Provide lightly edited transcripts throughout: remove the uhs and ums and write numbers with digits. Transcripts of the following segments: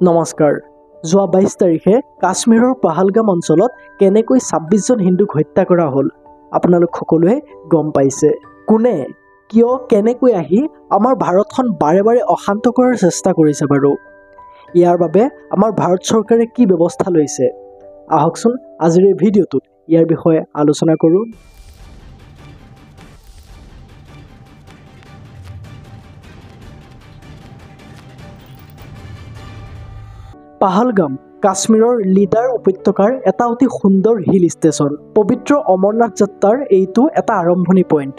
নমস্কাৰ। যোৱা 22 তাৰিখে কাশ্মীৰৰ পাহালগাম অঞ্চলত কেনেকৈ 26 জন হিন্দুক হত্যা কৰা হ'ল আপোনালোক সকলোৱে গম পাইছে। কোনে কিয় কেনেকৈ আহি আমাৰ ভাৰতখন বাৰে বাৰে অশান্ত কৰাৰ চেষ্টা কৰিছে বাৰু? ইয়াৰ বাবে আমাৰ ভাৰত চৰকাৰে কি ব্যৱস্থা লৈছে? আহকচোন আজিৰ এই ভিডিঅ'টোত ইয়াৰ বিষয়ে আলোচনা কৰোঁ। পাহালগাম কাশ্মীৰৰ লিডাৰ উপত্যকাৰ এটা অতি সুন্দৰ হিল ষ্টেচন। পবিত্ৰ অমৰনাথ যাত্ৰাৰ এইটো এটা আৰম্ভণি পইণ্ট।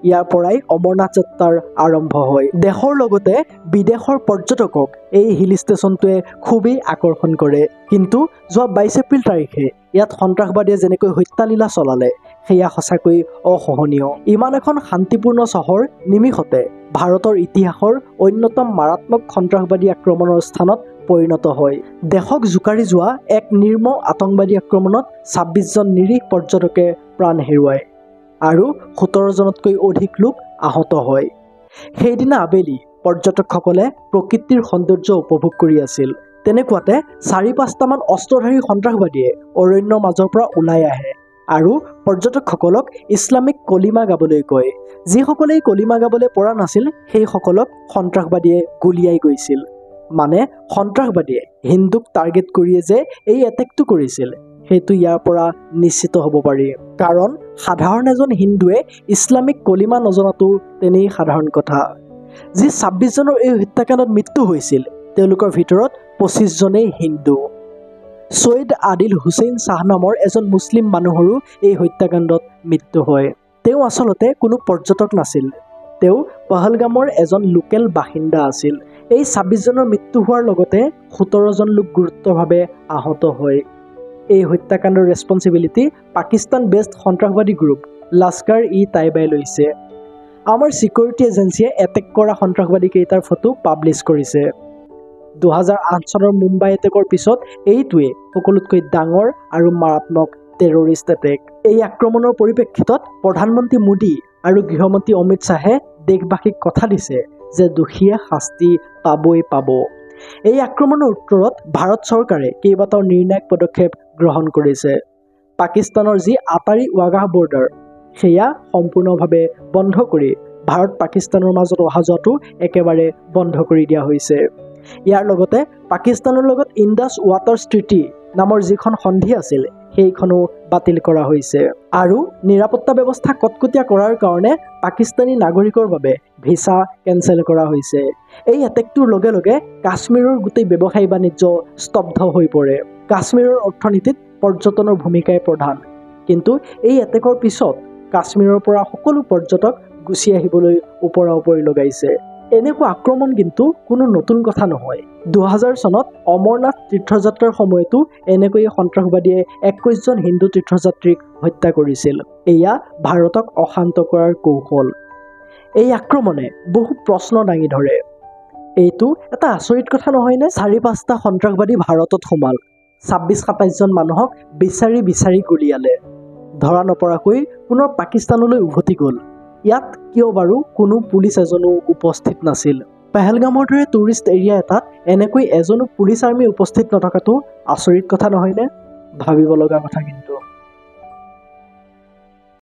ইয়াৰ পৰাই অমৰনাথ যাত্ৰাৰ আৰম্ভ হয়। দেশৰ লগতে বিদেশৰ পৰ্যটকক এই হিল ষ্টেচনটোৱে খুবেই আকৰ্ষণ কৰে। কিন্তু যোৱা 22 এপ্ৰিল তাৰিখে ইয়াত সন্ত্ৰাসবাদীয়ে যেনেকৈ হত্যালীলা চলালে সেয়া সঁচাকৈ অসহনীয়। ইমান এখন শান্তিপূৰ্ণ চহৰ নিমিষতে ভাৰতৰ ইতিহাসৰ অন্যতম মাৰাত্মক সন্ত্ৰাসবাদী আক্ৰমণৰ স্থানত পৰিণত হয়। দেশক জোকাৰি যোৱা এক নিৰ্মম আতংকবাদী আক্ৰমণত 26 জন নিৰীহ পৰ্যটকে প্ৰাণ হেৰুৱায় আৰু 17 জনতকৈ অধিক লোক আহত হয়। সেইদিনা আবেলি পৰ্যটকসকলে প্ৰকৃতিৰ সৌন্দৰ্য উপভোগ কৰি আছিল। তেনেকুৱাতে 4-5টামান অস্ত্ৰধাৰী সন্ত্ৰাসবাদীয়ে অৰণ্যৰ মাজৰ পৰা ওলাই আহে আৰু পৰ্যটকসকলক ইছলামিক কলিমা গাবলৈ কয়। যিসকলে কলিমা গাবলৈ পৰা নাছিল সেইসকলক সন্ত্ৰাসবাদীয়ে গুলিয়াই গৈছিল। মানে সন্ত্ৰাসবাদীয়ে হিন্দুক টাৰ্গেট কৰিয়ে যে এই এটেকটো কৰিছিল সেইটো ইয়াৰ পৰা নিশ্চিত হ'ব পাৰি। কাৰণ সাধাৰণ এজন হিন্দুৱে ইছলামিক কলিমা নজনাটো তেনেই সাধাৰণ কথা। যি 26 জনৰ এই হত্যাকাণ্ডত মৃত্যু হৈছিল তেওঁলোকৰ ভিতৰত 25 জনেই হিন্দু। ছৈয়দ আদিল হুছেইন শ্বাহ নামৰ এজন মুছলিম মানুহৰো এই হত্যাকাণ্ডত মৃত্যু হয়। তেওঁ আচলতে কোনো পৰ্যটক নাছিল। তেওঁ পাহালগামৰ এজন লোকেল বাসিন্দা আছিল। এই 26 জনৰ মৃত্যু হোৱাৰ লগতে 17 জন লোক গুৰুতৰভাৱে আহত হয়। এই হত্যাকাণ্ডৰ ৰেছপন্সিবিলিটি পাকিস্তান বেছড সন্ত্ৰাসবাদী গ্ৰুপ লস্কৰ-ই-তাইবাই লৈছে। আমাৰ ছিকিউৰিটি এজেঞ্চিয়ে এটেক কৰা সন্ত্ৰাসবাদী কেইটাৰ ফটো পাব্লিছ কৰিছে। 2008 চনৰ মুম্বাই এটেকৰ পিছত এইটোৱে সকলোতকৈ ডাঙৰ আৰু মাৰাত্মক টেৰৰিষ্ট এটেক। এই আক্ৰমণৰ পৰিপ্ৰেক্ষিতত প্ৰধানমন্ত্ৰী মোদী আৰু গৃহমন্ত্ৰী অমিত শ্বাহে দেশবাসীক কথা দিছে যে দোষীয়ে শাস্তি পাবই পাব। এই আক্ৰমণৰ উত্তৰত ভাৰত চৰকাৰে কেইবাটাও নিৰ্ণায়ক পদক্ষেপ গ্ৰহণ কৰিছে। পাকিস্তানৰ যি আটাৰী ৱাগাহ বৰ্ডাৰ সেয়া সম্পূৰ্ণভাৱে বন্ধ কৰি ভাৰত পাকিস্তানৰ মাজত অহা যোৱাটো একেবাৰে বন্ধ কৰি দিয়া হৈছে। ইয়াৰ লগতে পাকিস্তানৰ লগত ইণ্ডাছ ৱাটাৰ্ছ ট্ৰিটি নামৰ যিখন সন্ধি আছিল সেইখনো বাতিল কৰা হৈছে আৰু নিৰাপত্তা ব্যৱস্থা কটকটীয়া কৰাৰ কাৰণে পাকিস্তানী নাগৰিকৰ বাবে ভিছা কেঞ্চেল কৰা হৈছে। এই এটেকটোৰ লগে লগে কাশ্মীৰৰ গোটেই ব্যৱসায়ী বাণিজ্য স্তব্ধ হৈ পৰে। কাশ্মীৰৰ অৰ্থনীতিত পৰ্যটনৰ ভূমিকাই প্ৰধান। কিন্তু এই এটেকৰ পিছত কাশ্মীৰৰ পৰা সকলো পৰ্যটক গুচি আহিবলৈ ওপৰা-ওপৰি লগাইছে। এনেকুৱা আক্ৰমণ কিন্তু কোনো নতুন কথা নহয়। 2000 চনত অমৰনাথ তীৰ্থযাত্ৰাৰ সময়তো এনেকৈ সন্ত্ৰাসবাদীয়ে 21 জন হিন্দু তীৰ্থযাত্ৰীক হত্যা কৰিছিল। এয়া ভাৰতক অশান্ত কৰাৰ কৌশল। এই আক্ৰমণে বহু প্ৰশ্ন দাঙি ধৰে। এইটো এটা আচৰিত কথা নহয়নে? 4-5টা সন্ত্ৰাসবাদী ভাৰতত সোমাল, 26-27 জন মানুহক বিচাৰি বিচাৰি গুলিয়ালে, ধৰা নপৰাকৈ পুনৰ পাকিস্তানলৈ উভতি গ'ল। ইয়াত কিয় বাৰু কোনো পুলিচ এজনো উপস্থিত নাছিল? পেহেলগামৰ দৰে টুৰিষ্ট এৰিয়া এটাত এনেকৈ এজনো পুলিচ আৰ্মি উপস্থিত নথকাটো আচৰিত কথা নহয়নে? ভাবিব লগা কথা কিন্তু।